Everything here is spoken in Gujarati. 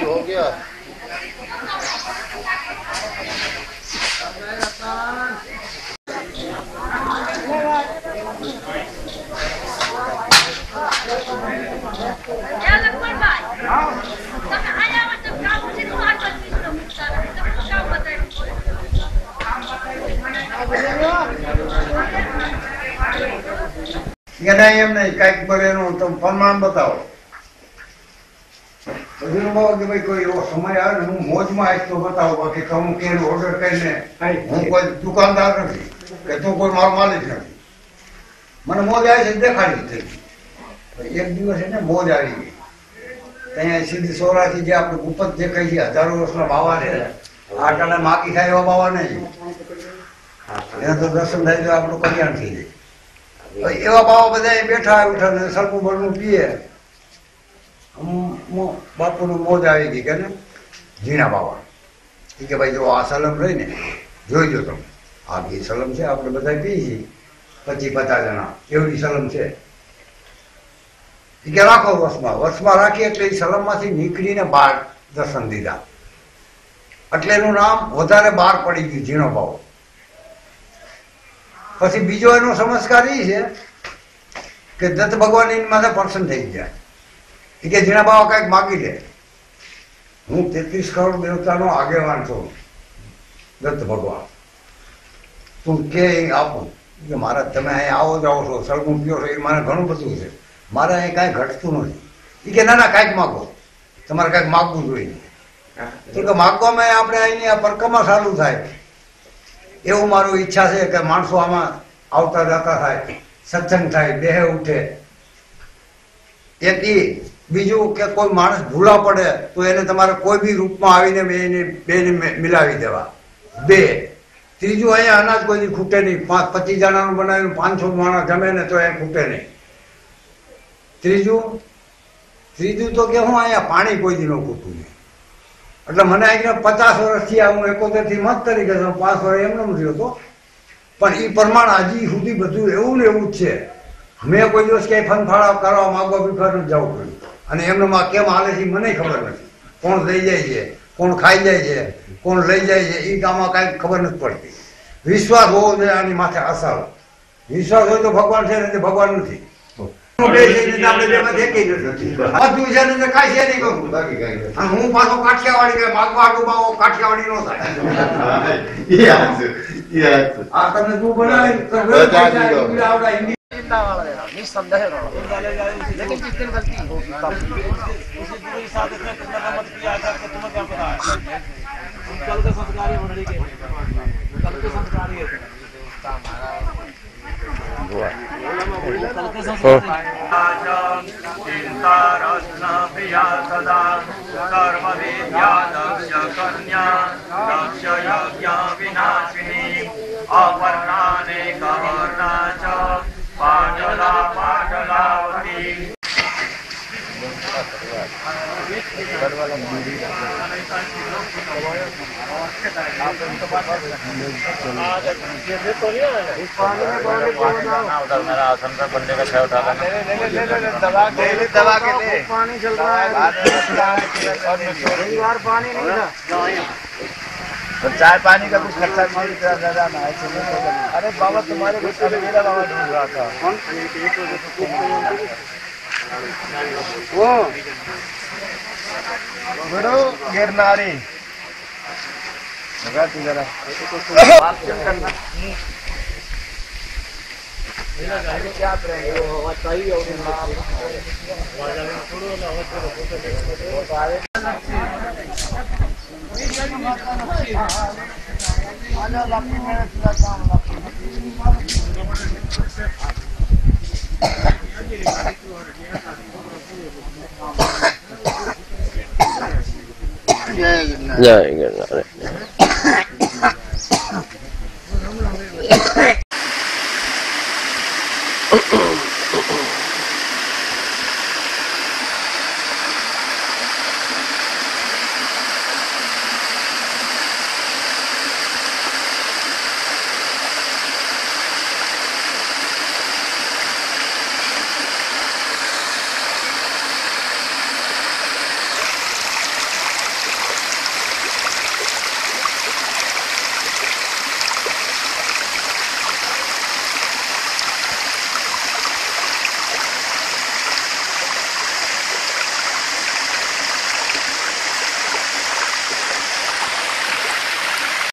हो गया એમ નહીં કઈક બરેનું તમે પ્રમાણ બતાવો કે ભાઈ કોઈ એવો સમય આવે ને હું મોજમાં આવીશ તો બતાવો બાકી હું કેનું ઓર્ડર કરીને હું કોઈ દુકાનદાર નથી કે તું કોઈ મારો માલિક નથી મને મોજ આવી છે દેખાડી થઈ એક દિવસ એને મોજ આવી ગઈ ત્યાં સીધી સોરાથી જે આપણે ગુપત જે કહી છે 1000 વર્ષના બાવા છે આ ટાણે માકી ખાય એવા બાવા નહીં એના તો દર્શન થાય તો આપણું કલ્યાણ થઈ જાય એવા બાવા બધા બેઠા ઉઠા ને સરખું બળનું પીએ બાપુનું મોજ આવી ગઈ કે ને ઝીણા બાવા કે ભાઈ જો આ સલમ રહીને જોઈજો તમે આ બી સલમ છે આપણે બધા પીએ છીએ 25-50 જણા એવડી સલમ છે કે રાખો વર્ષમાં રાખી એટલે એ સલમમાંથી નીકળીને બહાર દર્શન દીધા એટલે એનું નામ વધારે બહાર પડી ગયું ઝીણો બાવો. પછી બીજો એનો સંસ્કાર એ છે કે દત્ત ભગવાન એની માથે પ્રસન્ન થઈ જાય કે ઝીણા બાવા કાંઈક માગી લે. હું 33 કરોડ દેવતાનો આગેવાન છું દત્ત ભગવાન તું કે આપું કે મારા તમે અહીંયા આવો જાઓ છો સળગું પીઓ છો એ મારે ઘણું બધું છે મારે અહીં કાંઈ ઘટતું નથી એ કે ના કાંઈક માગો તમારે કાંઈક માગવું જોઈએ તો કે માગવામાં આપણે અહીંની આ પરિક્રમા ચાલુ થાય એવું મારું ઈચ્છા છે કે માણસો આમાં આવતા જતા થાય સત્સંગ થાય દેહ ઉઠે એક બીજું કે કોઈ માણસ ભૂલા પડે તો એને તમારે કોઈ બી રૂપમાં આવીને બેને મિલાવી દેવા. 2 ત્રીજું અહીંયા અનાજ કોઈ ખૂટે નહીં 25 જણાનું બનાવીને 500 માણસ જમે ને તો એ ખૂટે નહીં. ત્રીજું તો કે હું અહીંયા પાણી કોઈ દી ન ખૂટું નહીં. એટલે મને અહીંયા 50 વર્ષથી હું 71 થી મત તરીકે 5 વર્ષ એમનો રહ્યો હતો પણ એ પ્રમાણ હજી સુધી બધું એવું ને એવું જ છે. મેં કોઈ દિવસ ક્યાંય ફનફાળા કરવા માગવા બીફાર જ જવું પડ્યું અને એમનામાં કેમ હાલે છે મને ખબર નથી. કોણ લઈ જાય છે કોણ ખાઈ જાય છે કોણ લઈ જાય છે એ ગામમાં કાંઈ ખબર નથી પડતી. વિશ્વાસ હોવો જોઈએ આની માથે અસલ વિશ્વાસ હોય તો ભગવાન છે ને ભગવાન નથી. હું પાછો કાઠિયાવાડી માગવા ડૂબાવો કાઠિયાવાડી નો થાય. આ તમને તું બનાવી लेकिन किस दिन गलती उसी गुरु की साथ में करना का मत किया था कि तुम्हें क्या पता है कल के संस्कारी मंडली के कल के संस्कारी है कल के संस्कारी चिंता रत्न प्रिया सदा सर्व विद्या दक्ष कन्या दक्ष यज्ञ विनाशिनी अपर्णाने कवर्णा च पाटला पाटलावती मेरा आसन पर बनने का छह उठा दबा के पानी चल रहा है पानी नहीं था तो चाय पानी का कुछ खर्चा नहीं ज्यादा ना है. अरे बाबा तुम्हारे कुछ मेरा बाबा ढूंढ रहा था वो बड़ो गिरनारी लगा तू जरा क्या जय गिरनारी.